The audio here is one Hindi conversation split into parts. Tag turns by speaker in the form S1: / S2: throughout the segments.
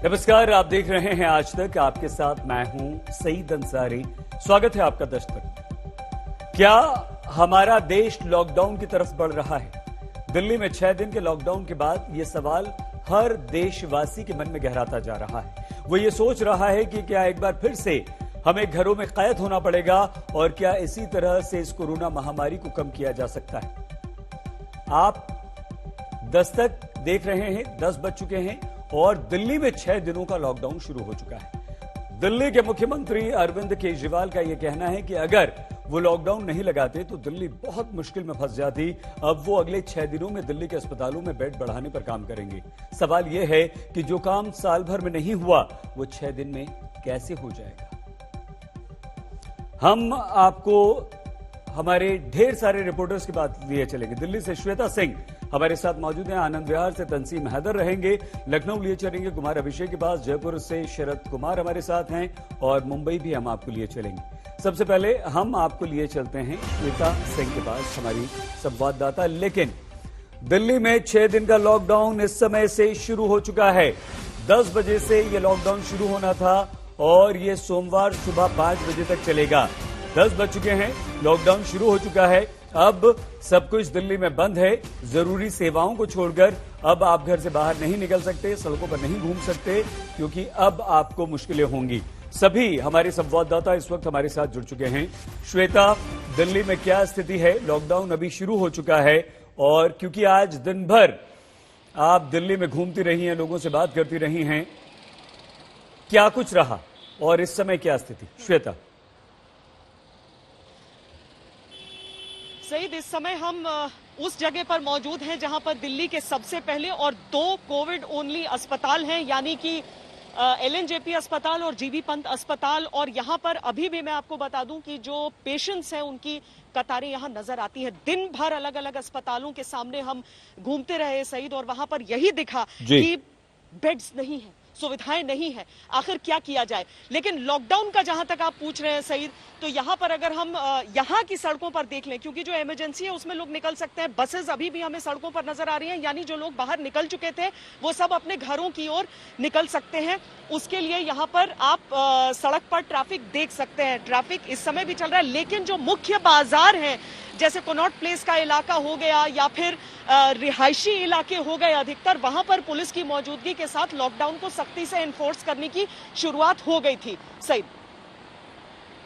S1: नमस्कार, आप देख रहे हैं आज तक। आपके साथ मैं हूं सईद अंसारी। स्वागत है आपका दस्तक। क्या हमारा देश लॉकडाउन की तरफ बढ़ रहा है? दिल्ली में 6 दिन के लॉकडाउन के बाद यह सवाल हर देशवासी के मन में गहराता जा रहा है। वो ये सोच रहा है कि क्या एक बार फिर से हमें घरों में कैद होना पड़ेगा और क्या इसी तरह से इस कोरोना महामारी को कम किया जा सकता है? आप दस्तक देख रहे हैं, 10 बज चुके हैं और दिल्ली में 6 दिनों का लॉकडाउन शुरू हो चुका है। दिल्ली के मुख्यमंत्री अरविंद केजरीवाल का यह कहना है कि अगर वो लॉकडाउन नहीं लगाते तो दिल्ली बहुत मुश्किल में फंस जाती। अब वो अगले 6 दिनों में दिल्ली के अस्पतालों में बेड बढ़ाने पर काम करेंगे। सवाल यह है कि जो काम साल भर में नहीं हुआ वो 6 दिन में कैसे हो जाएगा? हम आपको हमारे ढेर सारे रिपोर्टर्स की बात लिए चलेंगे। दिल्ली से श्वेता सिंह हमारे साथ मौजूद हैं, आनंद विहार से तंसीम हैदर रहेंगे, लखनऊ लिए चलेंगे कुमार अभिषेक के पास, जयपुर से शरद कुमार हमारे साथ हैं और मुंबई भी हम आपको लिए चलेंगे। सबसे पहले हम आपको लिए चलते हैं श्वेता सिंह के पास, हमारी संवाददाता। लेकिन दिल्ली में 6 दिन का लॉकडाउन इस समय से शुरू हो चुका है। 10 बजे से यह लॉकडाउन शुरू होना था और ये सोमवार सुबह 5 बजे तक चलेगा। 10 बज चुके हैं, लॉकडाउन शुरू हो चुका है। अब सब कुछ दिल्ली में बंद है। जरूरी सेवाओं को छोड़कर अब आप घर से बाहर नहीं निकल सकते, सड़कों पर नहीं घूम सकते, क्योंकि अब आपको मुश्किलें होंगी। सभी हमारे संवाददाता इस वक्त हमारे साथ जुड़ चुके हैं। श्वेता, दिल्ली में क्या स्थिति है? लॉकडाउन अभी शुरू हो चुका है और क्योंकि आज दिन भर आप दिल्ली में घूमती रही हैं, लोगों से बात करती रही हैं, क्या कुछ रहा और इस समय क्या स्थिति? श्वेता।
S2: सईद, इस समय हम उस जगह पर मौजूद हैं जहां पर दिल्ली के सबसे पहले और 2 कोविड ओनली अस्पताल हैं, यानी कि एलएनजेपी अस्पताल और जीबी पंत अस्पताल। और यहां पर अभी भी मैं आपको बता दूं कि जो पेशेंट्स हैं उनकी कतारें यहां नजर आती हैं। दिन भर अलग अलग अस्पतालों के सामने हम घूमते रहे सईद, और वहां पर यही दिखा कि बेड्स नहीं है, सुविधाएं नहीं है। आखिर क्या किया जाए? लेकिन लॉकडाउन का जहां तक आप पूछ रहे हैं सईद, तो यहां पर अगर हम यहां की सड़कों पर देख लें, क्योंकि जो इमरजेंसी है उसमें लोग निकल सकते हैं, बसेस अभी भी हमें सड़कों पर नजर आ रही हैं, यानी जो लोग बाहर निकल चुके थे वो सब अपने घरों की ओर निकल सकते हैं। उसके लिए यहां पर आप सड़क पर ट्रैफिक देख सकते हैं। ट्रैफिक इस समय भी चल रहा है, लेकिन जो मुख्य बाजार है जैसे कनॉट प्लेस का इलाका हो गया या फिर रिहायशी इलाके हो गए अधिकतर, वहां पर पुलिस की मौजूदगी के साथ लॉकडाउन को सख्ती से एनफोर्स करने की शुरुआत हो गई थी। सही,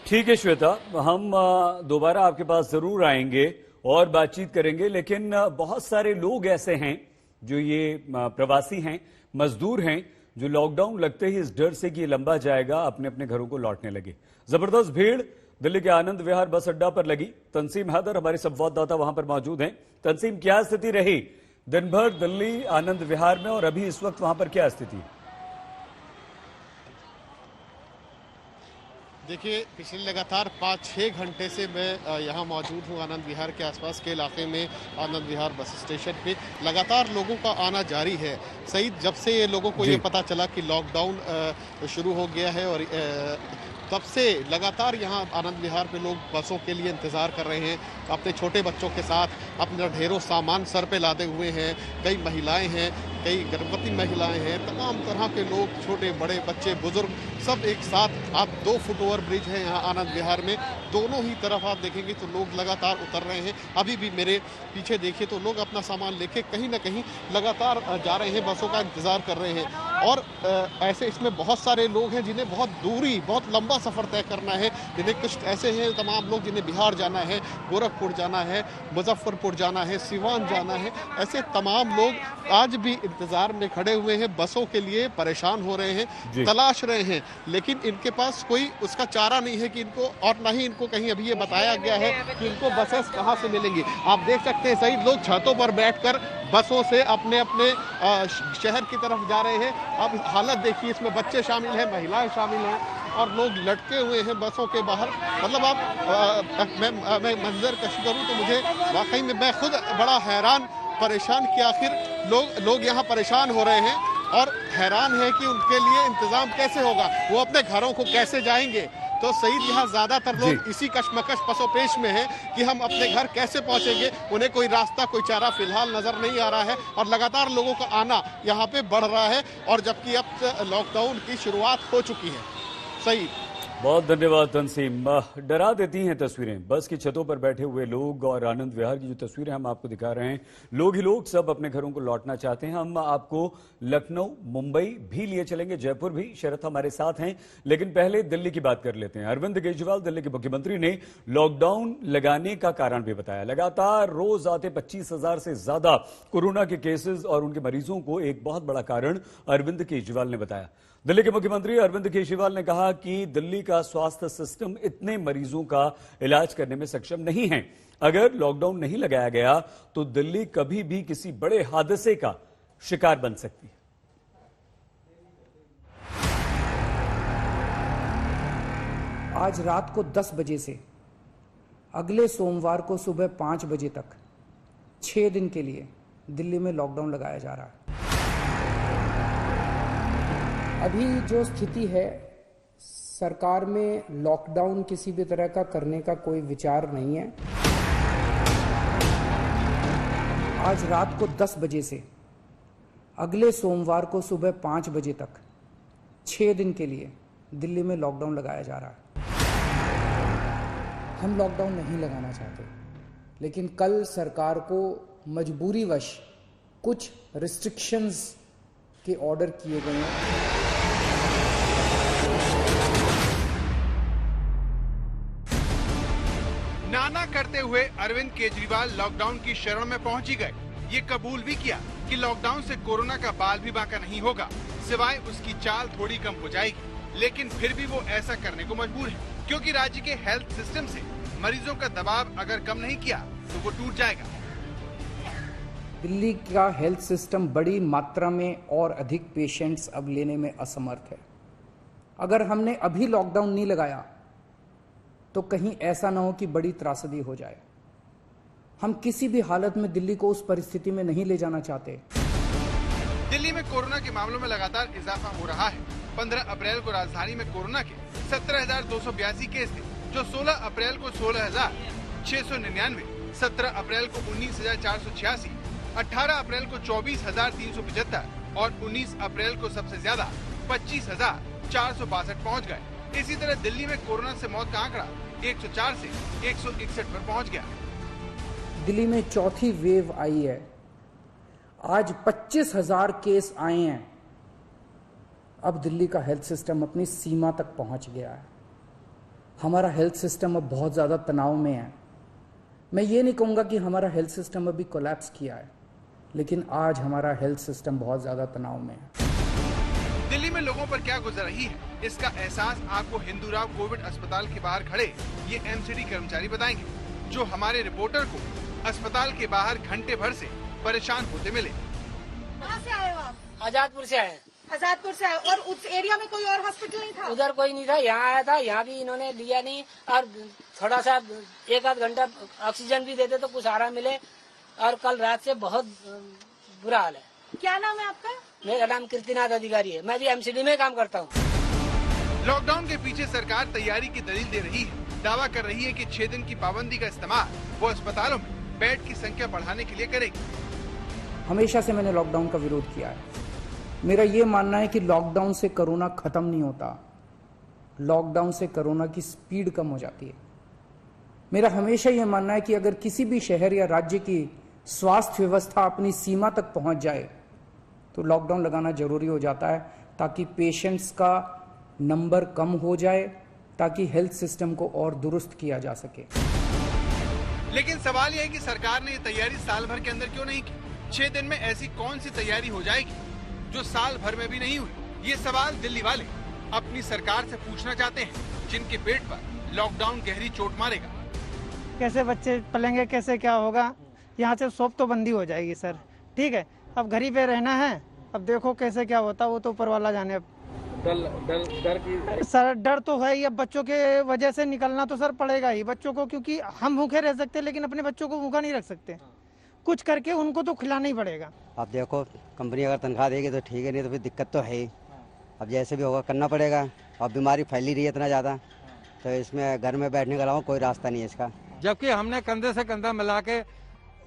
S1: ठीक है श्वेता, हम दोबारा आपके पास जरूर आएंगे और बातचीत करेंगे। लेकिन बहुत सारे लोग ऐसे हैं जो ये प्रवासी हैं, मजदूर हैं, जो लॉकडाउन लगते ही इस डर से कि लंबा जाएगा अपने अपने घरों को लौटने लगे। जबरदस्त भीड़ दिल्ली के आनंद विहार बस अड्डा पर लगी। तंसीम हैदर हमारे संवाददाता वहां पर मौजूद हैं। तंसीम, क्या स्थिति रही दिन भर दिल्ली आनंद विहार में और अभी इस वक्त वहां पर क्या स्थिति है?
S3: देखिए, पिछले लगातार 5-6 घंटे से मैं यहाँ मौजूद हूँ आनंद विहार के आसपास के इलाके में। आनंद विहार बस स्टेशन पे लगातार लोगों का आना जारी है। सईद, जब से ये लोगों को ये पता चला कि लॉकडाउन शुरू हो गया है और तब से लगातार यहाँ आनंद विहार पे लोग बसों के लिए इंतज़ार कर रहे हैं, अपने छोटे बच्चों के साथ अपना ढेरों सामान सर पे लादे हुए हैं। कई महिलाएं हैं, कई गर्भवती महिलाएं हैं, तमाम तरह के लोग, छोटे बड़े बच्चे बुजुर्ग, सब एक साथ। आप 2 फुट ओवर ब्रिज है यहाँ आनंद विहार में, दोनों ही तरफ आप देखेंगे तो लोग लगातार उतर रहे हैं। अभी भी मेरे पीछे देखिए तो लोग अपना सामान लेके कहीं ना कहीं लगातार जा रहे हैं, बसों का इंतज़ार कर रहे हैं। और ऐसे इसमें बहुत सारे लोग हैं जिन्हें बहुत लंबा सफ़र तय करना है। जिन्हें कुछ ऐसे हैं तमाम लोग जिन्हें बिहार जाना है, गोरखपुर जाना है, मुजफ्फरपुर जाना है, सिवान जाना है। ऐसे तमाम लोग आज भी इंतजार में खड़े हुए हैं, बसों के लिए परेशान हो रहे हैं, तलाश रहे हैं, लेकिन इनके पास कोई उसका चारा नहीं है कि इनको, और न ही इनको कहीं अभी ये बताया गया है कि इनको बसेस कहाँ से मिलेंगी। आप देख सकते हैं सही, लोग छतों पर बैठकर बसों से अपने अपने शहर की तरफ जा रहे हैं। अब हालत देखिए, इसमें बच्चे शामिल हैं, महिलाएं शामिल हैं और लोग लटके हुए हैं बसों के बाहर। मतलब मैं मंजर कशी करूं तो मुझे वाकई में मैं खुद बड़ा हैरान परेशान कि आखिर लोग यहाँ परेशान हो रहे हैं और हैरान है कि उनके लिए इंतजाम कैसे होगा, वो अपने घरों को कैसे जाएंगे। तो सईद यहाँ ज्यादातर लोग इसी कशमकश पसोपेश में हैं कि हम अपने घर कैसे पहुंचेंगे। उन्हें कोई रास्ता, कोई चारा फिलहाल नजर नहीं आ रहा है और लगातार लोगों का आना यहाँ पे बढ़ रहा है, और जबकि अब लॉकडाउन की शुरुआत हो चुकी है। सही,
S1: बहुत धन्यवाद तंसीम। डरा देती हैं तस्वीरें। बस की छतों पर बैठे हुए लोग और आनंद विहार की जो तस्वीरें हम आपको दिखा रहे हैं, लोग ही लोग सब अपने घरों को लौटना चाहते हैं। हम आपको लखनऊ, मुंबई भी लिए चलेंगे, जयपुर भी। शरत हमारे साथ हैं, लेकिन पहले दिल्ली की बात कर लेते हैं। अरविंद केजरीवाल, दिल्ली के मुख्यमंत्री, ने लॉकडाउन लगाने का कारण भी बताया। लगातार रोज आते 25,000 से ज्यादा कोरोना के केसेस और उनके मरीजों को एक बहुत बड़ा कारण अरविंद केजरीवाल ने बताया। दिल्ली के मुख्यमंत्री अरविंद केजरीवाल ने कहा कि दिल्ली का स्वास्थ्य सिस्टम इतने मरीजों का इलाज करने में सक्षम नहीं है। अगर लॉकडाउन नहीं लगाया गया तो दिल्ली कभी भी किसी बड़े हादसे का शिकार बन सकती है।
S4: आज रात को 10 बजे से अगले सोमवार को सुबह 5 बजे तक 6 दिन के लिए दिल्ली में लॉकडाउन लगाया जा रहा है। अभी जो स्थिति है, सरकार में लॉकडाउन किसी भी तरह का करने का कोई विचार नहीं है। आज रात को 10 बजे से अगले सोमवार को सुबह 5 बजे तक 6 दिन के लिए दिल्ली में लॉकडाउन लगाया जा रहा है। हम लॉकडाउन नहीं लगाना चाहते, लेकिन कल सरकार को मजबूरीवश कुछ रिस्ट्रिक्शंस के ऑर्डर किए गए हैं।
S5: नाना करते हुए अरविंद केजरीवाल लॉकडाउन की शरण में पहुंच ही गए। ये कबूल भी किया कि लॉकडाउन से कोरोना का बाल भी बांका नहीं होगा, सिवाय उसकी चाल थोड़ी कम हो जाएगी। लेकिन फिर भी वो ऐसा करने को मजबूर है, क्योंकि राज्य के हेल्थ सिस्टम से मरीजों का दबाव अगर कम नहीं किया तो वो टूट जाएगा।
S4: दिल्ली का हेल्थ सिस्टम बड़ी मात्रा में और अधिक पेशेंट्स अब लेने में असमर्थ है। अगर हमने अभी लॉकडाउन नहीं लगाया तो कहीं ऐसा ना हो कि बड़ी त्रासदी हो जाए। हम किसी भी हालत में दिल्ली को उस परिस्थिति में नहीं ले जाना चाहते।
S5: दिल्ली में कोरोना के मामलों में लगातार इजाफा हो रहा है। 15 अप्रैल को राजधानी में कोरोना के 17,282 केस थे, जो 16 अप्रैल को 16,699, 17 अप्रैल को 19,486, 18 अप्रैल को 24,375 और 19 अप्रैल को सबसे ज्यादा 25,462 पहुँच गए। इसी तरह दिल्ली में कोरोना से मौत का आंकड़ा 104 से 161 पर पहुंच गया।
S4: दिल्ली में चौथी वेव आई है। आज 25,000 केस आए हैं। अब दिल्ली का हेल्थ सिस्टम अपनी सीमा तक पहुंच गया है। हमारा हेल्थ सिस्टम अब बहुत ज्यादा तनाव में है। मैं ये नहीं कहूंगा कि हमारा हेल्थ सिस्टम अभी कोलैप्स किया है, लेकिन आज हमारा हेल्थ सिस्टम बहुत ज्यादा तनाव में है।
S5: दिल्ली में लोगों पर क्या गुजर रही है, इसका एहसास आपको हिंदूराव कोविड अस्पताल के बाहर खड़े ये एमसीडी कर्मचारी बताएंगे, जो हमारे रिपोर्टर को अस्पताल के बाहर घंटे भर से परेशान होते मिले।
S6: कहाँ से आए हो आप?
S7: आजादपुर से आए।
S6: आजादपुर से आए। और उस एरिया में कोई और हॉस्पिटल नहीं था?
S7: उधर कोई नहीं था, यहाँ आया था, यहाँ भी इन्होंने लिया नहीं और थोड़ा सा 1-आध घंटा ऑक्सीजन भी देते तो कुछ आराम मिले। और कल रात से बहुत बुरा हाल है।
S6: क्या नाम है आपका?
S7: मेरा नाम कीर्तिनाथ अधिकारी है। मैं भी एमसीडी में काम करता हूँ।
S5: लॉकडाउन के पीछे सरकार तैयारी की दलील दे रही है। दावा कर रही है कि 6 दिन की पाबंदी का इस्तेमाल वो अस्पतालों में बेड की संख्या बढ़ाने के लिए करेगी।
S4: हमेशा से मैंने लॉकडाउन का विरोध किया है। मेरा ये मानना है कि लॉकडाउन से कोरोना खत्म नहीं होता, लॉकडाउन से कोरोना की स्पीड कम हो जाती है। मेरा हमेशा ये मानना है कि अगर किसी भी शहर या राज्य की स्वास्थ्य व्यवस्था अपनी सीमा तक पहुंच जाए तो लॉकडाउन लगाना जरूरी हो जाता है, ताकि पेशेंट्स का नंबर कम हो जाए, ताकि हेल्थ सिस्टम को और दुरुस्त किया जा सके।
S5: लेकिन सवाल यह है कि सरकार ने ये तैयारी साल भर के अंदर क्यों नहीं की? 6 दिन में ऐसी कौन सी तैयारी हो जाएगी जो साल भर में भी नहीं हुई? ये सवाल दिल्ली वाले अपनी सरकार से पूछना चाहते हैं, जिनके पेट पर लॉकडाउन गहरी चोट मारेगा।
S8: कैसे बच्चे पलेंगे, कैसे क्या होगा? यहाँ से शॉप तो बंदी हो जाएगी सर, ठीक है। अब घर ही पे रहना है, अब देखो कैसे क्या होता, वो तो ऊपर वाला जाने। अब डर की सर, डर तो है ही। अब बच्चों के वजह से निकलना तो सर पड़ेगा ही बच्चों को, क्योंकि हम भूखे रह सकते लेकिन अपने बच्चों को भूखा नहीं रख सकते। कुछ करके उनको तो खिलाना ही पड़ेगा।
S9: अब देखो, कंपनी अगर तनख्वाह देगी तो ठीक है, नहीं तो फिर दिक्कत तो है ही। अब जैसे भी होगा करना पड़ेगा। अब बीमारी फैली रही है इतना ज़्यादा, तो इसमें घर में बैठने के अलावा कोई रास्ता नहीं है इसका।
S10: जबकि हमने कंधे से कंधा मिला के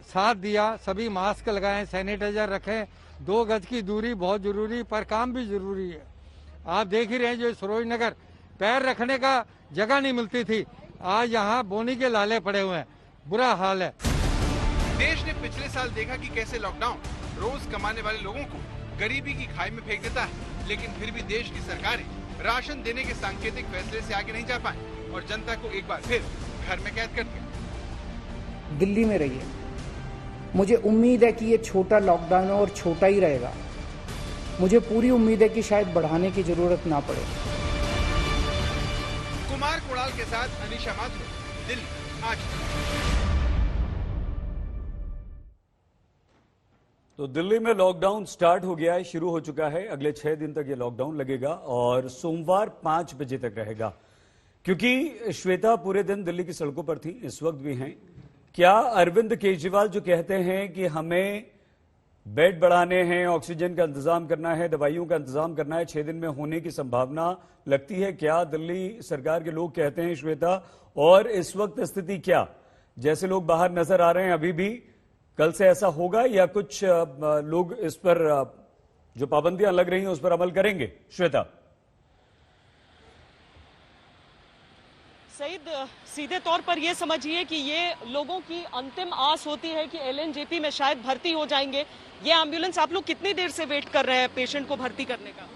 S10: साथ दिया, सभी मास्क लगाएं, सैनिटाइजर रखें, 2 गज की दूरी बहुत जरूरी, पर काम भी जरूरी है। आप देख ही रहे हैं जो सरोज नगर पैर रखने का जगह नहीं मिलती थी, आज यहाँ बोनी के लाले पड़े हुए हैं, बुरा हाल है।
S5: देश ने पिछले साल देखा कि कैसे लॉकडाउन रोज कमाने वाले लोगों को गरीबी की खाई में फेंक देता है, लेकिन फिर भी देश की सरकारें राशन देने के सांकेतिक फैसले से आगे नहीं जा पाए और जनता को एक बार फिर घर में कैद कर दिया।
S4: दिल्ली में रहिए, मुझे उम्मीद है कि ये छोटा लॉकडाउन है और छोटा ही रहेगा। मुझे पूरी उम्मीद है कि शायद बढ़ाने की जरूरत ना पड़े।
S5: कुमार कोड़ाल के साथ अनीशा माथुर, दिल्ली, आज।
S1: तो दिल्ली में लॉकडाउन स्टार्ट हो गया है, शुरू हो चुका है। अगले 6 दिन तक ये लॉकडाउन लगेगा और सोमवार 5 बजे तक रहेगा। क्योंकि श्वेता पूरे दिन दिल्ली की सड़कों पर थी, इस वक्त भी हैं। क्या अरविंद केजरीवाल जो कहते हैं कि हमें बेड बढ़ाने हैं, ऑक्सीजन का इंतजाम करना है, दवाइयों का इंतजाम करना है, 6 दिन में होने की संभावना लगती है? क्या दिल्ली सरकार के लोग कहते हैं श्वेता? और इस वक्त स्थिति क्या, जैसे लोग बाहर नजर आ रहे हैं अभी भी, कल से ऐसा होगा या कुछ लोग इस पर जो पाबंदियां लग रही हैं उस पर अमल करेंगे? श्वेता।
S2: सईद, सीधे तौर पर यह समझिए कि ये लोगों की अंतिम आस होती है कि एलएनजेपी में शायद भर्ती हो जाएंगे। ये एम्बुलेंस आप लोग कितनी देर से वेट कर रहे हैं पेशेंट को भर्ती करने का?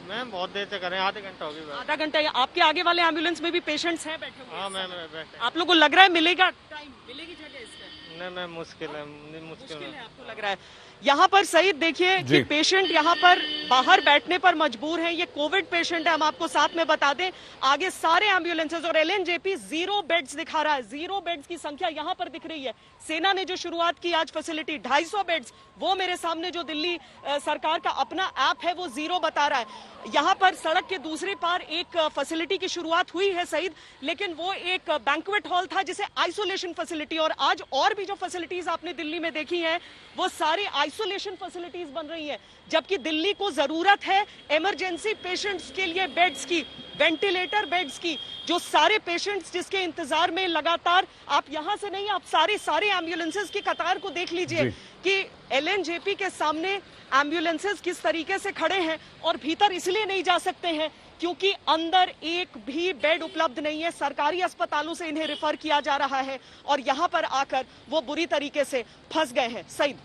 S11: मैम बहुत देर से कर रहे हैं, आधे घंटा हो गया।
S2: आधा घंटा? आपके आगे वाले एम्बुलेंस में भी पेशेंट्स हैं बैठे हुए?
S11: हाँ मैम बैठे।
S2: आप लोग को लग रहा है मिलेगा टाइम, मिलेगी जगह इसमें?
S11: नहीं मैम मुश्किल है, मुश्किल
S2: है आपको लग रहा है। यहाँ पर सईद देखिए कि पेशेंट यहाँ पर बाहर बैठने पर मजबूर हैं। ये कोविड पेशेंट है, हम आपको साथ में बता दें। आगे सारे एम्बुलेंसेज और एलएनजेपी 0 बेड्स दिखा रहा है। 0 बेड्स की संख्या यहाँ पर दिख रही है। सेना ने जो शुरुआत की आज फैसिलिटी 250 बेड्स, वो मेरे सामने जो दिल्ली सरकार का अपना ऐप है वो 0 बता रहा है। यहाँ पर सड़क के दूसरे पार एक फैसिलिटी की शुरुआत हुई है सईद, लेकिन वो एक बैंक्वेट हॉल था जिसे आइसोलेशन फैसिलिटी, और आज और भी जो फैसिलिटीज आपने दिल्ली में देखी हैं वो सारी आइसोलेशन फैसिलिटीज बन रही हैं। जबकि दिल्ली को जरूरत है इमरजेंसी पेशेंट्स के लिए बेड्स की, वेंटिलेटर बेड्स की। जो सारे पेशेंट्स जिसके इंतजार में लगातार, आप यहां से नहीं, आप सारे एम्बुलेंसेज की कतार को देख लीजिए कि एलएनजेपी के सामने एम्बुलेंसेज किस तरीके से खड़े हैं, और भीतर इसलिए नहीं जा सकते हैं क्योंकि अंदर एक भी बेड उपलब्ध नहीं है। सरकारी अस्पतालों से इन्हें रेफर किया जा रहा है और यहां पर आकर वो बुरी तरीके से फंस गए हैं। सईद।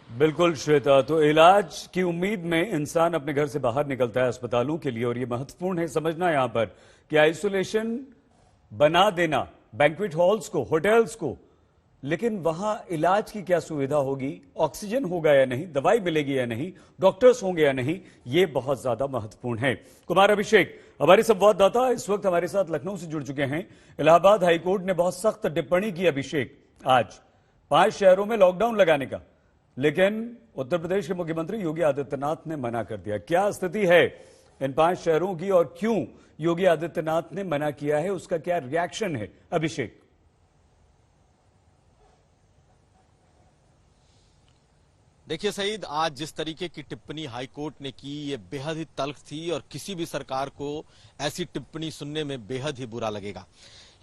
S1: बिल्कुल श्वेता, तो इलाज की उम्मीद में इंसान अपने घर से बाहर निकलता है अस्पतालों के लिए, और ये महत्वपूर्ण है समझना यहां पर कि आइसोलेशन बना देना बैंक्वेट हॉल्स को, होटल्स को, लेकिन वहां इलाज की क्या सुविधा होगी, ऑक्सीजन होगा या नहीं, दवाई मिलेगी या नहीं, डॉक्टर्स होंगे या नहीं, ये बहुत ज्यादा महत्वपूर्ण है। कुमार अभिषेक हमारे संवाददाता इस वक्त हमारे साथ लखनऊ से जुड़ चुके हैं। इलाहाबाद हाईकोर्ट ने बहुत सख्त टिप्पणी की अभिषेक आज 5 शहरों में लॉकडाउन लगाने का, लेकिन उत्तर प्रदेश के मुख्यमंत्री योगी आदित्यनाथ ने मना कर दिया। क्या स्थिति है इन 5 शहरों की और क्यों योगी आदित्यनाथ ने मना किया है, उसका क्या रिएक्शन है? अभिषेक।
S12: देखिए सईद, आज जिस तरीके की टिप्पणी हाईकोर्ट ने की ये बेहद ही तल्ख थी और किसी भी सरकार को ऐसी टिप्पणी सुनने में बेहद ही बुरा लगेगा।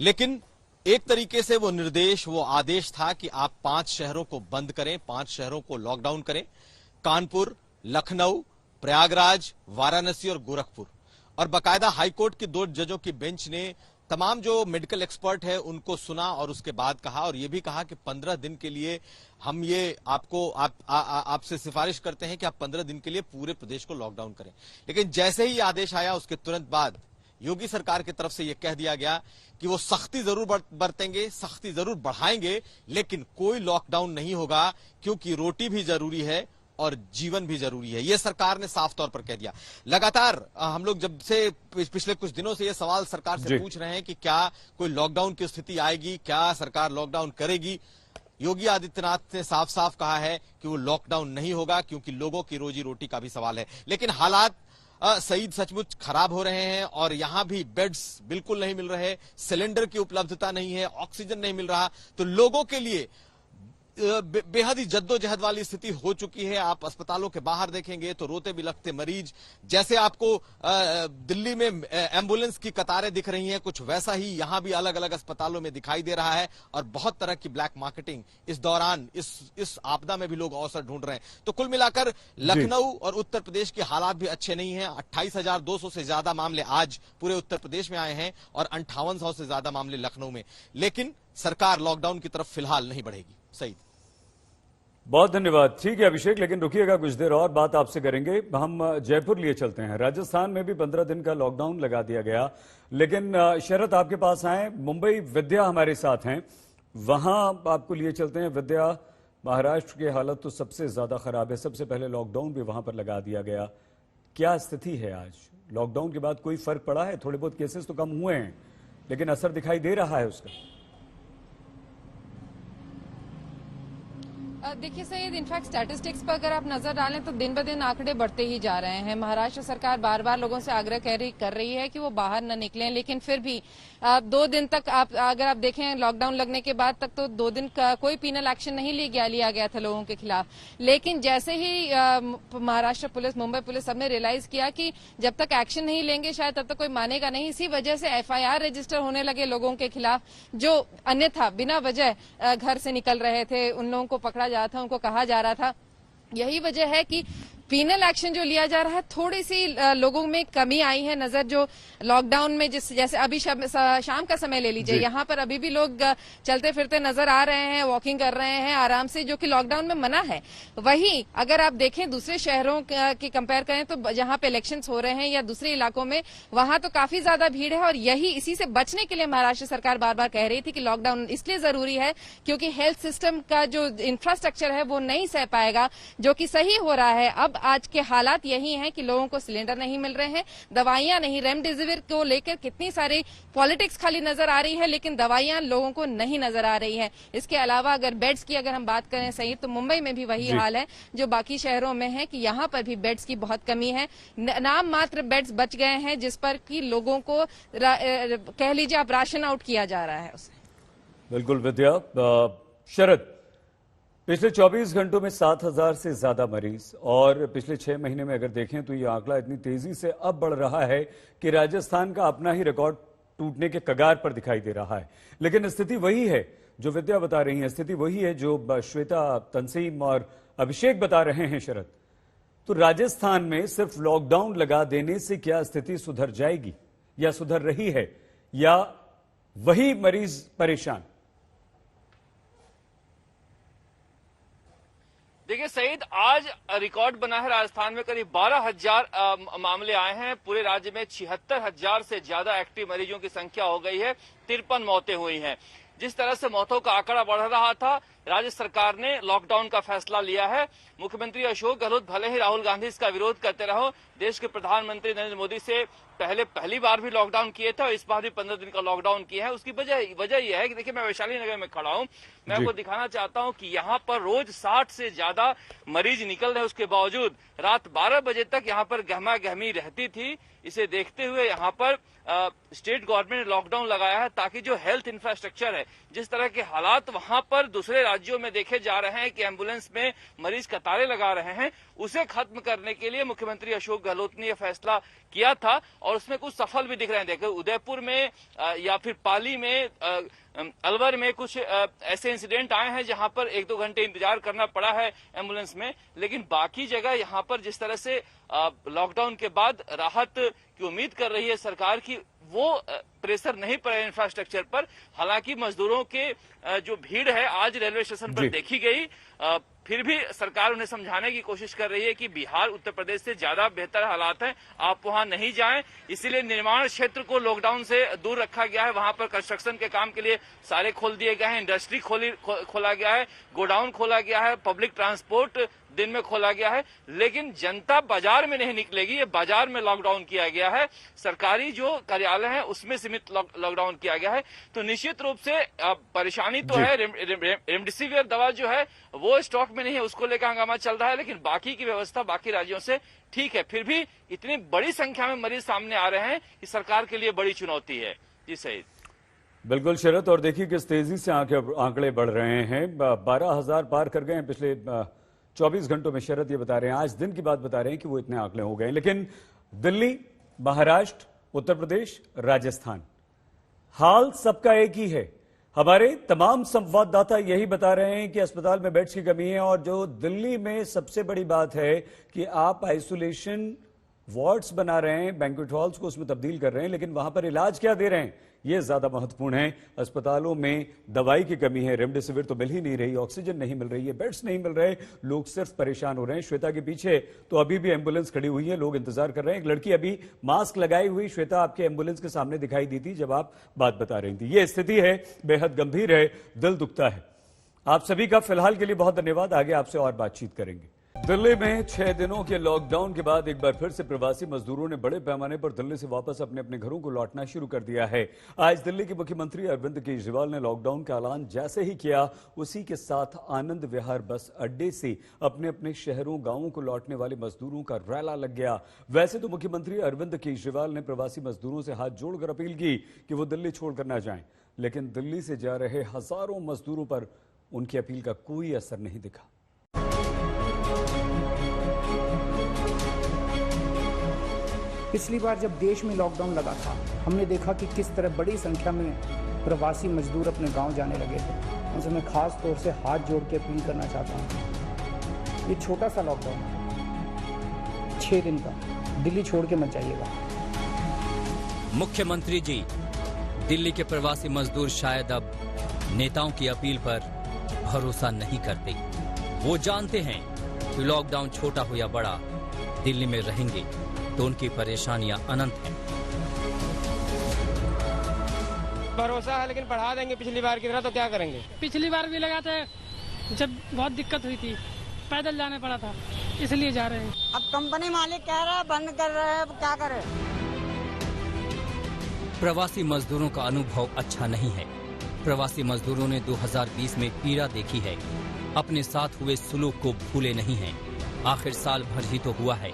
S12: लेकिन एक तरीके से वो निर्देश, वो आदेश था कि आप 5 शहरों को बंद करें, 5 शहरों को लॉकडाउन करें। कानपुर, लखनऊ, प्रयागराज, वाराणसी और गोरखपुर। और बाकायदा हाईकोर्ट की 2 जजों की बेंच ने तमाम जो मेडिकल एक्सपर्ट है उनको सुना और उसके बाद कहा, और ये भी कहा कि 15 दिन के लिए हम ये आपसे सिफारिश करते हैं कि आप 15 दिन के लिए पूरे प्रदेश को लॉकडाउन करें। लेकिन जैसे ही आदेश आया उसके तुरंत बाद योगी सरकार की तरफ से यह कह दिया गया कि वो सख्ती जरूर बरतेंगे, सख्ती जरूर बढ़ाएंगे, लेकिन कोई लॉकडाउन नहीं होगा क्योंकि रोटी भी जरूरी है और जीवन भी जरूरी है। यह सरकार ने साफ तौर पर कह दिया। लगातार हम लोग जब से पिछले कुछ दिनों से यह सवाल सरकार से पूछ रहे हैं कि क्या कोई लॉकडाउन की स्थिति आएगी, क्या सरकार लॉकडाउन करेगी। योगी आदित्यनाथ ने साफ साफ कहा है कि वो लॉकडाउन नहीं होगा क्योंकि लोगों की रोजी रोटी का भी सवाल है। लेकिन हालात सईद सचमुच खराब हो रहे हैं और यहां भी बेड्स बिल्कुल नहीं मिल रहे, सिलेंडर की उपलब्धता नहीं है, ऑक्सीजन नहीं मिल रहा। तो लोगों के लिए बेहद ही जद्दोजहद वाली स्थिति हो चुकी है। आप अस्पतालों के बाहर देखेंगे तो रोते बिलखते मरीज, जैसे आपको दिल्ली में एम्बुलेंस की कतारें दिख रही हैं, कुछ वैसा ही यहां भी अलग अलग अस्पतालों में दिखाई दे रहा है। और बहुत तरह की ब्लैक मार्केटिंग इस दौरान, इस आपदा में भी लोग अवसर ढूंढ रहे हैं। तो कुल मिलाकर लखनऊ और उत्तर प्रदेश के हालात भी अच्छे नहीं है। 28,200 से ज्यादा मामले आज पूरे उत्तर प्रदेश में आए हैं और 5800 से ज्यादा मामले लखनऊ में। लेकिन सरकार लॉकडाउन की तरफ फिलहाल नहीं बढ़ेगी। सही,
S1: बहुत धन्यवाद। ठीक है अभिषेक, लेकिन रुकिएगा, कुछ देर और बात आपसे करेंगे। हम जयपुर लिए चलते हैं। राजस्थान में भी 15 दिन का लॉकडाउन लगा दिया गया, लेकिन शरत आपके पास आए, मुंबई विद्या हमारे साथ हैं, वहां आपको लिए चलते हैं। विद्या, महाराष्ट्र की हालत तो सबसे ज्यादा खराब है, सबसे पहले लॉकडाउन भी वहां पर लगा दिया गया। क्या स्थिति है आज? लॉकडाउन के बाद कोई फर्क पड़ा है? थोड़े बहुत केसेस तो कम हुए हैं, लेकिन असर दिखाई दे रहा है उसका।
S13: देखिए सैयद, इनफैक्ट स्टैटिस्टिक्स पर अगर आप नजर डालें तो दिन ब दिन आंकड़े बढ़ते ही जा रहे हैं। महाराष्ट्र सरकार बार बार लोगों से आग्रह कर रही है कि वो बाहर न निकलें, लेकिन फिर भी 2 दिन तक अगर आप देखें लॉकडाउन लगने के बाद तक तो 2 दिन का कोई पीनल एक्शन नहीं लिया गया था लोगों के खिलाफ। लेकिन जैसे ही महाराष्ट्र पुलिस, मुंबई पुलिस सबने रियलाइज किया कि जब तक एक्शन नहीं लेंगे शायद तब तक कोई मानेगा नहीं, इसी वजह से FIR रजिस्टर होने लगे लोगों के खिलाफ जो अन्यथा बिना वजह घर से निकल रहे थे। उन लोगों को पकड़ा जा रहा था, उनको कहा जा रहा था। यही वजह है कि पीनल एक्शन जो लिया जा रहा है, थोड़ी सी लोगों में कमी आई है नजर। जो लॉकडाउन में जैसे अभी शाम का समय ले लीजिए, यहाँ पर अभी भी लोग चलते फिरते नजर आ रहे हैं, वॉकिंग कर रहे हैं आराम से, जो कि लॉकडाउन में मना है। वहीं अगर आप देखें दूसरे शहरों की कंपेयर करें तो जहां पे इलेक्शंस हो रहे हैं या दूसरे इलाकों में, वहां तो काफी ज्यादा भीड़ है। और इसी से बचने के लिए महाराष्ट्र सरकार बार बार कह रही थी कि लॉकडाउन इसलिए जरूरी है क्योंकि हेल्थ सिस्टम का जो इंफ्रास्ट्रक्चर है वो नहीं सह पाएगा, जो कि सही हो रहा है। अब आज के हालात यही हैं कि लोगों को सिलेंडर नहीं मिल रहे हैं, दवाइयां नहीं, रेमडेसिविर को लेकर कितनी सारी पॉलिटिक्स खाली नजर आ रही है, लेकिन दवाइयां लोगों को नहीं नजर आ रही है। इसके अलावा अगर बेड्स की अगर हम बात करें सही, तो मुंबई में भी वही हाल है जो बाकी शहरों में है कि यहां पर भी बेड्स की बहुत कमी है। नाम मात्र बेड्स बच गए हैं जिस पर कि लोगों को कह लीजिए आप राशन आउट किया जा रहा है उसे।
S1: बिल्कुल विद्या। शरद, पिछले 24 घंटों में 7,000 से ज्यादा मरीज, और पिछले 6 महीने में अगर देखें तो ये आंकड़ा इतनी तेजी से अब बढ़ रहा है कि राजस्थान का अपना ही रिकॉर्ड टूटने के कगार पर दिखाई दे रहा है। लेकिन स्थिति वही है जो विद्या बता रही है, स्थिति वही है जो श्वेता, तंसीम और अभिषेक बता रहे हैं। शरद, तो राजस्थान में सिर्फ लॉकडाउन लगा देने से क्या स्थिति सुधर जाएगी या सुधर रही है, या वही मरीज परेशान?
S14: देखिए सईद, आज रिकॉर्ड बना है राजस्थान में, करीब 12,000 मामले आए हैं। पूरे राज्य में 76,000 से ज्यादा एक्टिव मरीजों की संख्या हो गई है। 53 मौतें हुई हैं। जिस तरह से मौतों का आंकड़ा बढ़ रहा था, राज्य सरकार ने लॉकडाउन का फैसला लिया है। मुख्यमंत्री अशोक गहलोत भले ही राहुल गांधी इसका विरोध करते रहो, देश के प्रधानमंत्री नरेंद्र मोदी से पहली बार भी लॉकडाउन किए थे और इस बार भी 15 दिन का लॉकडाउन किया है। उसकी वजह यह है कि देखिए, मैं वैशाली नगर में खड़ा हूं, मैं आपको दिखाना चाहता हूं कि यहां पर रोज 60 से ज्यादा मरीज निकल रहे, उसके बावजूद रात 12 बजे तक यहां पर गहमा गहमी रहती थी। इसे देखते हुए यहां पर स्टेट गवर्नमेंट ने लॉकडाउन लगाया है ताकि जो हेल्थ इंफ्रास्ट्रक्चर है, जिस तरह के हालात वहां पर दूसरे राज्यों में देखे जा रहे हैं कि एम्बुलेंस में मरीज कतारें लगा रहे हैं, उसे खत्म करने के लिए मुख्यमंत्री अशोक गहलोत ने यह फैसला किया था और उसमें कुछ सफल भी दिख रहे हैं। देखो, उदयपुर में या फिर पाली में, अलवर में कुछ ऐसे इंसिडेंट आए हैं जहां पर 1-2 घंटे इंतजार करना पड़ा है एम्बुलेंस में, लेकिन बाकी जगह यहां पर जिस तरह से लॉकडाउन के बाद राहत की उम्मीद कर रही है सरकार की, वो प्रेशर नहीं पड़ा इंफ्रास्ट्रक्चर पर। हालांकि मजदूरों के जो भीड़ है आज रेलवे स्टेशन पर देखी गई, फिर भी सरकार उन्हें समझाने की कोशिश कर रही है कि बिहार उत्तर प्रदेश से ज्यादा बेहतर हालात हैं, आप वहां नहीं जाएं। इसीलिए निर्माण क्षेत्र को लॉकडाउन से दूर रखा गया है। वहां पर कंस्ट्रक्शन के काम के लिए सारे खोल दिए गए हैं, इंडस्ट्री खोला गया है, गोडाउन खोला गया है, पब्लिक ट्रांसपोर्ट दिन में खोला गया है, लेकिन जनता बाजार में नहीं निकलेगी। ये बाजार में लॉकडाउन किया गया है, सरकारी जो कार्यालय है उसमें सीमित लॉकडाउन किया गया है। तो निश्चित रूप से परेशानी तो है। रेमडेसिविर दवा जो है वो स्टॉक में नहीं है, उसको लेकर हंगामा चल रहा है, लेकिन बाकी की व्यवस्था बाकी राज्यों से ठीक है। फिर भी इतनी बड़ी संख्या में मरीज सामने आ रहे हैं कि सरकार के लिए बड़ी चुनौती है। जी सही।
S1: बिल्कुल शरत, और देखिए किस तेजी से आंकड़े बढ़ रहे हैं। 12,000 पार कर गए हैं पिछले 24 घंटों में। शरत ये बता रहे हैं, आज दिन की बात बता रहे हैं कि वो इतने आंकड़े हो गए। लेकिन दिल्ली, महाराष्ट्र, उत्तर प्रदेश, राजस्थान, हाल सबका एक ही है। हमारे तमाम संवाददाता यही बता रहे हैं कि अस्पताल में बेड्स की कमी है। और जो दिल्ली में सबसे बड़ी बात है कि आप आइसोलेशन वार्ड्स बना रहे हैं, बैंक्वेट हॉल्स को उसमें तब्दील कर रहे हैं, लेकिन वहां पर इलाज क्या दे रहे हैं, ये ज्यादा महत्वपूर्ण है। अस्पतालों में दवाई की कमी है, रेमडेसिविर तो मिल ही नहीं रही, ऑक्सीजन नहीं मिल रही है, बेड्स नहीं मिल रहे, लोग सिर्फ परेशान हो रहे हैं। श्वेता के पीछे तो अभी भी एम्बुलेंस खड़ी हुई है, लोग इंतजार कर रहे हैं। एक लड़की अभी मास्क लगाई हुई, श्वेता, आपके एम्बुलेंस के सामने दिखाई दी थी जब आप बात बता रही थी। ये स्थिति है, बेहद गंभीर है, दिल दुखता है। आप सभी का फिलहाल के लिए बहुत धन्यवाद। आगे आपसे और बातचीत करेंगे। दिल्ली में 6 दिनों के लॉकडाउन के बाद एक बार फिर से प्रवासी मजदूरों ने बड़े पैमाने पर दिल्ली से वापस अपने अपने घरों को लौटना शुरू कर दिया है। आज दिल्ली के मुख्यमंत्री अरविंद केजरीवाल ने लॉकडाउन का ऐलान जैसे ही किया, उसी के साथ आनंद विहार बस अड्डे से अपने अपने शहरों गांवों को लौटने वाले मजदूरों का रैला लग गया। वैसे तो मुख्यमंत्री अरविंद केजरीवाल ने प्रवासी मजदूरों से हाथ जोड़कर अपील की कि वो दिल्ली छोड़कर न जाएं, लेकिन दिल्ली से जा रहे हजारों मजदूरों पर उनकी अपील का कोई असर नहीं दिखा।
S4: पिछली बार जब देश में लॉकडाउन लगा था, हमने देखा कि किस तरह बड़ी संख्या में प्रवासी मजदूर अपने गांव जाने लगे थे। उनसे मैं खास तौर से हाथ जोड़ के अपील करना चाहता हूं, ये छोटा सा लॉकडाउन है, 6 दिन का, दिल्ली छोड़ के मत जाइएगा।
S15: मुख्यमंत्री जी, दिल्ली के प्रवासी मजदूर शायद अब नेताओं की अपील पर भरोसा नहीं करते। वो जानते हैं कि लॉकडाउन छोटा हो या बड़ा, दिल्ली में रहेंगे तो उनकी परेशानियां अनंत हैं।
S16: भरोसा है लेकिन बढ़ा देंगे पिछली बार की तरह, तो क्या करेंगे?
S17: पिछली बार भी लगा था जब बहुत दिक्कत हुई थी, पैदल जाना पड़ा था, इसलिए जा रहे हैं।
S6: अब कंपनी मालिक कह रहा है बंद कर रहे हैं, अब क्या करें?
S15: प्रवासी मजदूरों का अनुभव अच्छा नहीं है। प्रवासी मजदूरों ने 2020 में पीड़ा देखी है, अपने साथ हुए सुलूक को भूले नहीं हैं। आखिर साल भर ही तो हुआ है।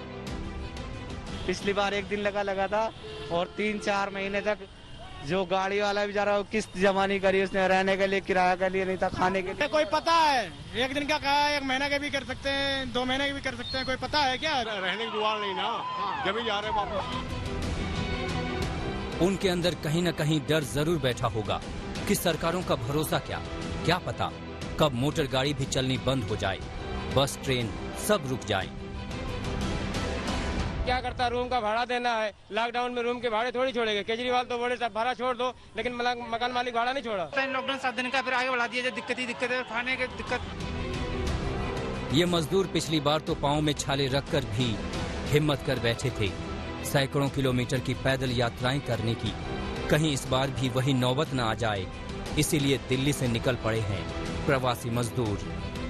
S16: पिछली बार 1 दिन लगा था और 3-4 महीने तक जो गाड़ी वाला भी जा रहा है, किस्त जमा नहीं करी उसने, रहने के लिए, किराया के लिए नहीं था, खाने के लिए।
S8: कोई पता है 1 दिन का कहा, 1 महीना के भी कर सकते हैं, 2 महीने के भी कर सकते हैं, कोई पता है क्या?
S3: रहने की जुगाड़ नहीं ना, जब ही जा रहे वापस।
S15: उनके अंदर कहीं न कहीं डर जरूर बैठा होगा कि सरकारों का भरोसा क्या पता कब मोटर गाड़ी भी चलनी बंद हो जाए, बस ट्रेन सब रुक जाए।
S16: क्या करता, रूम का भाड़ा देना है, लॉकडाउन में रूम के भाड़े थोड़ी छोड़ेंगे। केजरीवाल तो बोले सब भाड़ा छोड़ दो, लेकिन मकान मालिक भाड़ा नहीं छोड़ा।
S8: लॉकडाउन 7 दिन का फिर आगे बढ़ा दिया, दिक्कत है, खाने की दिक्कत।
S15: ये मजदूर पिछली बार तो पाँव में छाले रखकर भी हिम्मत कर बैठे थे, सैकड़ों किलोमीटर की पैदल यात्राएं करने की। कहीं इस बार भी वही नौबत न आ जाए, इसीलिए दिल्ली से निकल पड़े हैं प्रवासी मजदूर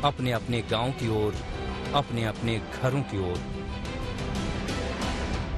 S15: अपने अपने गांव की ओर, अपने अपने घरों की ओर।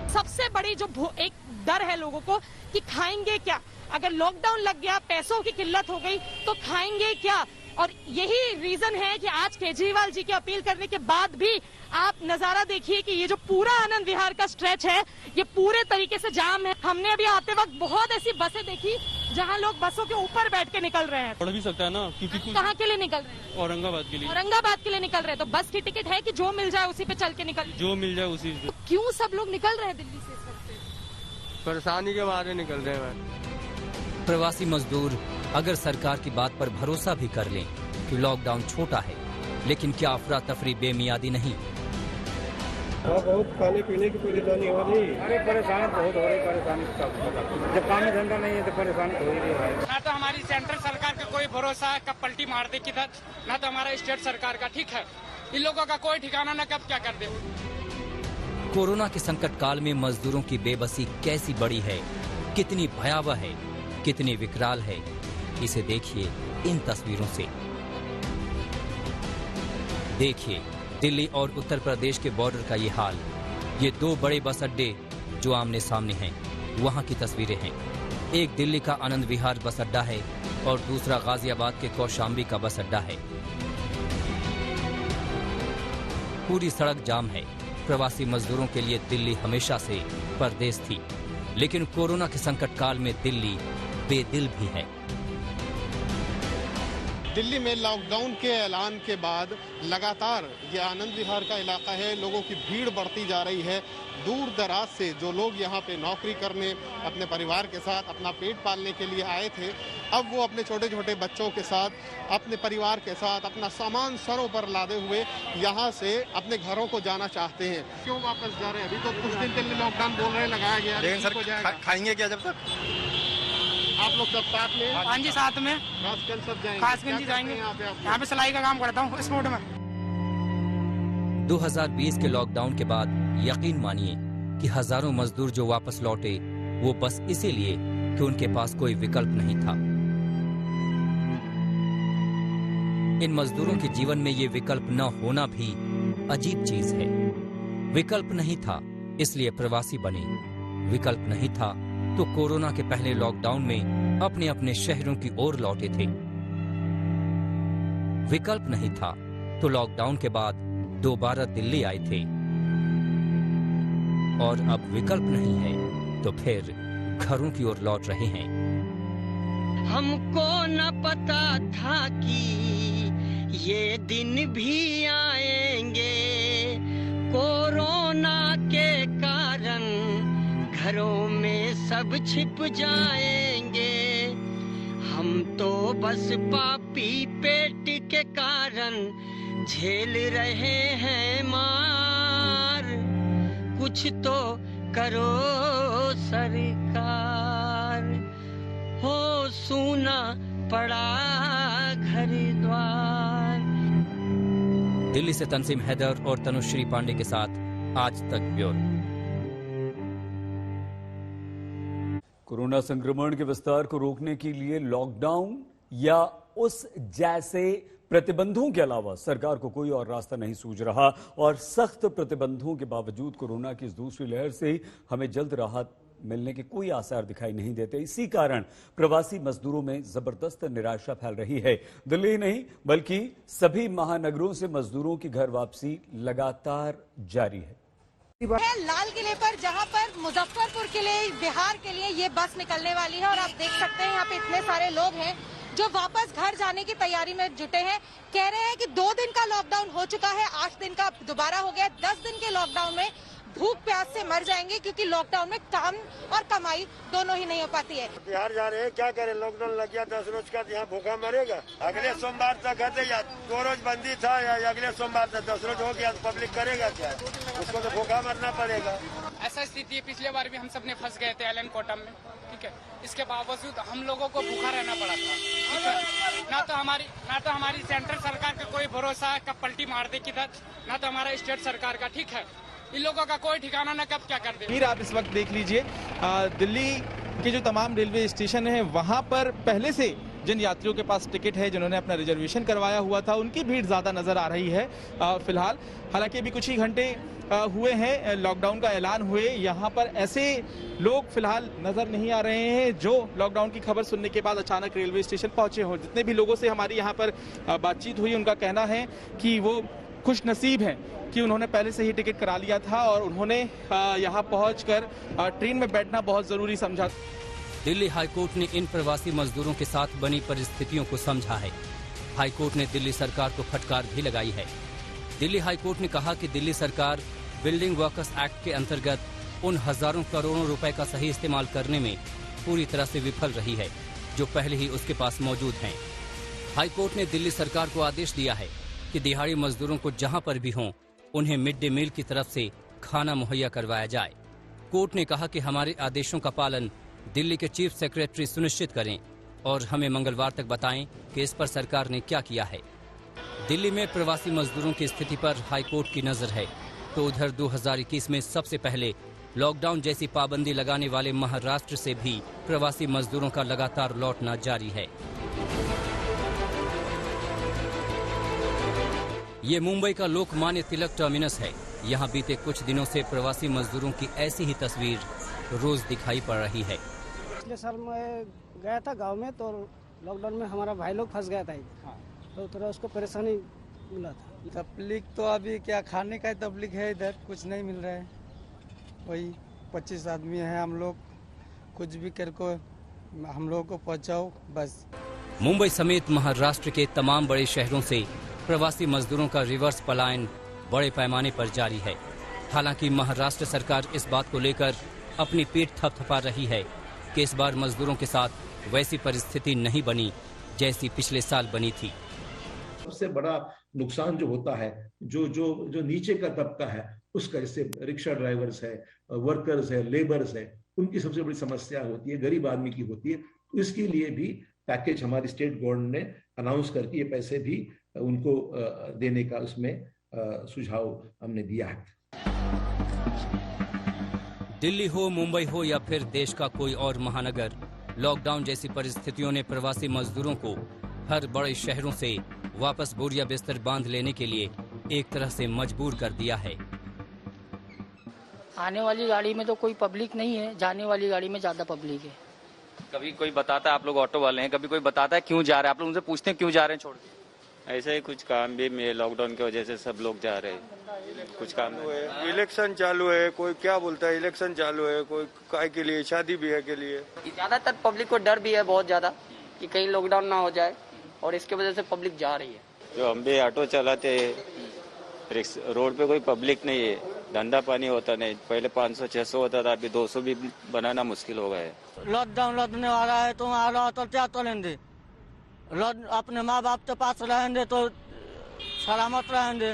S2: सबसे बड़ी जो एक डर है लोगों को कि खाएंगे क्या, अगर लॉकडाउन लग गया, पैसों की किल्लत हो गई तो खाएंगे क्या। और यही रीजन है कि आज केजरीवाल जी की अपील करने के बाद भी आप नजारा देखिए कि ये जो पूरा आनंद विहार का स्ट्रेच है, ये पूरे तरीके से जाम है। हमने अभी आते वक्त बहुत ऐसी बसें देखी जहां लोग बसों के ऊपर बैठ के निकल रहे हैं।
S11: पढ़ भी सकता है ना, क्योंकि
S2: कहाँ के लिए निकल रहे हैं?
S11: औरंगाबाद के लिए।
S2: औरंगाबाद के लिए निकल रहे हैं, तो बस की टिकट है कि जो मिल जाए उसी पे चल के निकल,
S11: जो मिल जाए उसी पे।
S2: तो क्यों सब लोग निकल रहे हैं दिल्ली से इस वक्त?
S16: परेशानी के बारे में निकल रहे हैं।
S15: प्रवासी मजदूर अगर सरकार की बात पर भरोसा भी कर लें कि लॉकडाउन छोटा है, लेकिन क्या अफरा तफरी बेमियादी नहीं?
S8: बहुत खाने पीने की परेशानी हो रही। अरे परेशान बहुत हो रही, परेशानी जब काम धंधा नहीं है तो परेशान हो ही रहा है। ना तो हमारी सेंट्रल सरकार का कोई भरोसा है कब पलटी मार दे किधर, ना तो हमारा स्टेट सरकार का। ठीक है, इन लोगों का कोई ठिकाना न कब क्या कर दे।
S15: कोरोना के संकट काल में मजदूरों की बेबसी कैसी बड़ी है, कितनी भयावह है, कितनी विकराल है, इसे देखिए इन तस्वीरों से। देखिए दिल्ली और उत्तर प्रदेश के बॉर्डर का ये हाल। ये 2 बड़े बस अड्डे जो आमने सामने हैं, वहां की तस्वीरें हैं। एक दिल्ली का आनंद विहार बस अड्डा है और दूसरा गाजियाबाद के कौशाम्बी का बस अड्डा है। पूरी सड़क जाम है। प्रवासी मजदूरों के लिए दिल्ली हमेशा से परदेश थी, लेकिन कोरोना के संकट काल में दिल्ली बेदिल भी है।
S3: दिल्ली में लॉकडाउन के ऐलान के बाद लगातार ये आनंद विहार का इलाका है, लोगों की भीड़ बढ़ती जा रही है। दूर दराज से जो लोग यहाँ पे नौकरी करने, अपने परिवार के साथ अपना पेट पालने के लिए आए थे, अब वो अपने छोटे छोटे बच्चों के साथ, अपने परिवार के साथ, अपना सामान सरों पर लादे हुए यहाँ से अपने घरों को जाना चाहते हैं। क्यों वापस जा रहे हैं? अभी तो कुछ दिन के लिए लॉकडाउन बोल रहे हैं, लगाया गया, लेकिन सर खाएंगे क्या जब तक? आप लोग सब साथ में?
S8: हाँ जी, साथ में।
S3: खासगंज सब जाएंगे?
S8: खासगंज जाएंगे। यहाँ पे सिलाई का काम करता हूँ स्पोर्ट में।
S15: 2020 के लॉकडाउन के बाद यकीन मानिए कि हजारों मजदूर जो वापस लौटे वो बस इसीलिए कि उनके पास कोई विकल्प नहीं था। इन मजदूरों के जीवन में ये विकल्प न होना भी अजीब चीज है। विकल्प नहीं था इसलिए प्रवासी बने, विकल्प नहीं था तो कोरोना के पहले लॉकडाउन में अपने अपने शहरों की ओर लौटे थे। विकल्प नहीं था तो लॉकडाउन के बाद दोबारा दिल्ली आए थे। और अब विकल्प नहीं है तो फिर घरों की ओर लौट रहे हैं।
S18: हमको न पता था कि ये दिन भी आएंगे, कोरोना के कारण घरों में सब छिप जाएंगे। हम तो बस पापी पेट के कारण झेल रहे हैं मार। कुछ तो करो सरकार, हो सूना पड़ा घर द्वार।
S15: दिल्ली से तंसीम हैदर और तनुश्री पांडे के साथ आज तक ब्यूरो।
S1: कोरोना संक्रमण के विस्तार को रोकने के लिए लॉकडाउन या उस जैसे प्रतिबंधों के अलावा सरकार को कोई और रास्ता नहीं सूझ रहा और सख्त प्रतिबंधों के बावजूद कोरोना की इस दूसरी लहर से हमें जल्द राहत मिलने के कोई आसार दिखाई नहीं देते। इसी कारण प्रवासी मजदूरों में जबरदस्त निराशा फैल रही है। दिल्ली नहीं बल्कि सभी महानगरों से मजदूरों की घर वापसी लगातार जारी है।
S6: लाल किले पर, जहां पर मुजफ्फरपुर के लिए, बिहार के लिए ये बस निकलने वाली है और आप देख सकते हैं यहाँ पे इतने सारे लोग हैं जो वापस घर जाने की तैयारी में जुटे हैं। कह रहे हैं कि 2 दिन का लॉकडाउन हो चुका है, 8 दिन का दोबारा हो गया। 10 दिन के लॉकडाउन में भूख प्यास से मर जाएंगे क्योंकि लॉकडाउन में काम और कमाई दोनों ही नहीं हो पाती है।
S19: बिहार जा रहे हैं, क्या करें? लॉकडाउन लग गया 10 रोज का, यहाँ भूखा मरेगा। अगले सोमवार तक है या 2 रोज बंदी था या अगले सोमवार तक 10 रोज हो गया तो पब्लिक करेगा क्या? उसको तो भूखा मरना पड़ेगा।
S8: ऐसा स्थिति है, पिछले बार भी हम सब ने फंस गए थे एलन कोटम में, ठीक है। इसके बावजूद हम लोगों को भूखा रहना पड़ा था, ठीक है। ना तो हमारी सेंट्रल सरकार का कोई भरोसा कब पलटी मार दे किधर, ना तो हमारा स्टेट सरकार का, ठीक है। इन लोगों का कोई ठिकाना ना कब क्या कर दे।
S20: फिर आप इस वक्त देख लीजिए दिल्ली के जो तमाम रेलवे स्टेशन हैं वहां पर पहले से जिन यात्रियों के पास टिकट है, जिन्होंने अपना रिजर्वेशन करवाया हुआ था, उनकी भीड़ ज्यादा नजर आ रही है फिलहाल। हालांकि अभी कुछ ही घंटे हुए हैं लॉकडाउन का ऐलान हुए, यहाँ पर ऐसे लोग फिलहाल नजर नहीं आ रहे हैं जो लॉकडाउन की खबर सुनने के बाद अचानक रेलवे स्टेशन पहुंचे हो। जितने भी लोगों से हमारी यहाँ पर बातचीत हुई, उनका कहना है कि वो खुश नसीब हैं कि उन्होंने पहले से ही टिकट करा लिया था और उन्होंने यहाँ पहुंचकर ट्रेन में बैठना बहुत जरूरी समझा।
S15: दिल्ली हाईकोर्ट ने इन प्रवासी मजदूरों के साथ बनी परिस्थितियों को समझा है। हाईकोर्ट ने दिल्ली सरकार को फटकार भी लगाई है। दिल्ली हाईकोर्ट ने कहा कि दिल्ली सरकार बिल्डिंग वर्कर्स एक्ट के अंतर्गत उन हजारों करोड़ों रुपए का सही इस्तेमाल करने में पूरी तरह से विफल रही है जो पहले ही उसके पास मौजूद हैं। हाईकोर्ट ने दिल्ली सरकार को आदेश दिया है कि दिहाड़ी मजदूरों को जहां पर भी हों उन्हें मिड डे मील की तरफ से खाना मुहैया करवाया जाए। कोर्ट ने कहा कि हमारे आदेशों का पालन दिल्ली के चीफ सेक्रेटरी सुनिश्चित करें और हमें मंगलवार तक बताएं कि इस पर सरकार ने क्या किया है। दिल्ली में प्रवासी मजदूरों की स्थिति पर हाईकोर्ट की नजर है तो उधर 2021 में सबसे पहले लॉकडाउन जैसी पाबंदी लगाने वाले महाराष्ट्र से भी प्रवासी मजदूरों का लगातार लौटना जारी है। ये मुंबई का लोकमान्य तिलक टर्मिनस है। यहाँ बीते कुछ दिनों से प्रवासी मजदूरों की ऐसी ही तस्वीर रोज दिखाई पड़ रही है।
S21: पिछले साल मैं गया था गांव में, तो लॉकडाउन में हमारा भाई लोग फंस गया था, तो थोड़ा उसको परेशानी मिला था।
S22: तबलीग तो अभी क्या खाने का तबलीग है, इधर कुछ नहीं मिल रहा है। वही 25 आदमी है हम लोग, कुछ भी कर को हम लोगों को पहुंचाओ बस।
S15: मुंबई समेत महाराष्ट्र के तमाम बड़े शहरों से प्रवासी मजदूरों का रिवर्स पलायन बड़े पैमाने पर जारी है। हालांकि महाराष्ट्र सरकार इस बात को लेकर अपनी पीठ थपथपा रही है कि इस बार मजदूरों के साथ वैसी परिस्थिति नहीं बनी जैसी पिछले साल बनी थी।
S7: सबसे बड़ा नुकसान जो होता है जो जो जो नीचे का तबका है उसका, जैसे रिक्शा ड्राइवर्स है, वर्कर्स है, लेबर्स है, उनकी सबसे बड़ी समस्या होती है, गरीब आदमी की होती है। तो इसके लिए भी पैकेज हमारी स्टेट गवर्नमेंट ने अनाउंस करके ये पैसे भी उनको देने का उसमें सुझाव हमने दिया है।
S15: दिल्ली हो, मुंबई हो या फिर देश का कोई और महानगर, लॉकडाउन जैसी परिस्थितियों ने प्रवासी मजदूरों को हर बड़े शहरों से वापस बोरिया बिस्तर बांध लेने के लिए एक तरह से मजबूर कर दिया है।
S9: आने वाली गाड़ी में तो कोई पब्लिक नहीं है, जाने वाली गाड़ी में ज्यादा पब्लिक है।
S23: कभी कोई बताता है, आप लोग ऑटो वाले हैं, कभी कोई बताता है क्यों जा रहे हैं, आप लोग उनसे पूछते हैं क्यों जा रहे हैं छोड़ के?
S24: ऐसा ही कुछ काम भी में लॉकडाउन की वजह से सब लोग जा रहे हैं, कुछ काम
S19: इलेक्शन चालू है, कोई क्या बोलता है इलेक्शन चालू है, कोई काय के लिए, शादी ब्याह के लिए।
S9: ज्यादातर पब्लिक को डर भी है बहुत ज्यादा कि कहीं लॉकडाउन ना हो जाए और इसके वजह से पब्लिक जा रही है।
S24: जो हम भी ऑटो चलाते हैं, रोड पे कोई पब्लिक नहीं है, धंधा पानी होता नहीं। पहले 500-600 होता था, अभी 200 भी बनाना मुश्किल हो गया है।
S9: लॉकडाउन लगने वाला है तो वहाँ तो क्या चलेंगे, अपने माँ बाप के पास रहेंगे तो सलामत रहेंगे,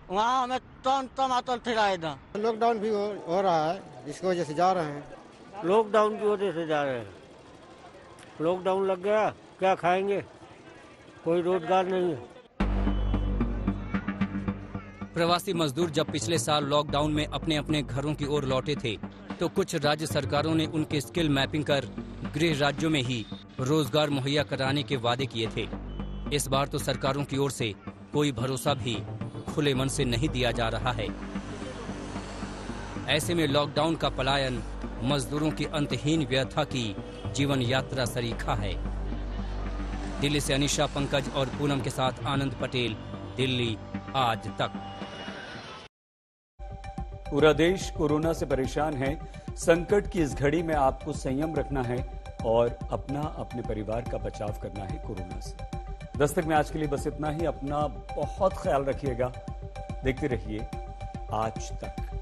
S9: वहाँ हमें टमाटर खिलाएगा।
S21: लॉकडाउन भी हो रहा है, इसकी वजह से जा रहे हैं।
S25: लॉकडाउन की वजह से जा रहे हैं। लॉकडाउन लग गया, क्या खाएंगे, कोई रोजगार नहीं है।
S15: प्रवासी मजदूर जब पिछले साल लॉकडाउन में अपने अपने घरों की ओर लौटे थे तो कुछ राज्य सरकारों ने उनके स्किल मैपिंग कर गृह राज्यों में ही रोजगार मुहैया कराने के वादे किए थे। इस बार तो सरकारों की ओर से कोई भरोसा भी खुले मन से नहीं दिया जा रहा है। ऐसे में लॉकडाउन का पलायन मजदूरों की अंतहीन व्यथा की जीवन यात्रा सरीखा है। दिल्ली से अनिशा, पंकज और पूनम के साथ आनंद पटेल, दिल्ली आज तक।
S1: पूरा देश कोरोना से परेशान है। संकट की इस घड़ी में आपको संयम रखना है और अपने परिवार का बचाव करना है कोरोना से। दस्तक में आज के लिए बस इतना ही। अपना बहुत ख्याल रखिएगा। देखते रहिए आज तक।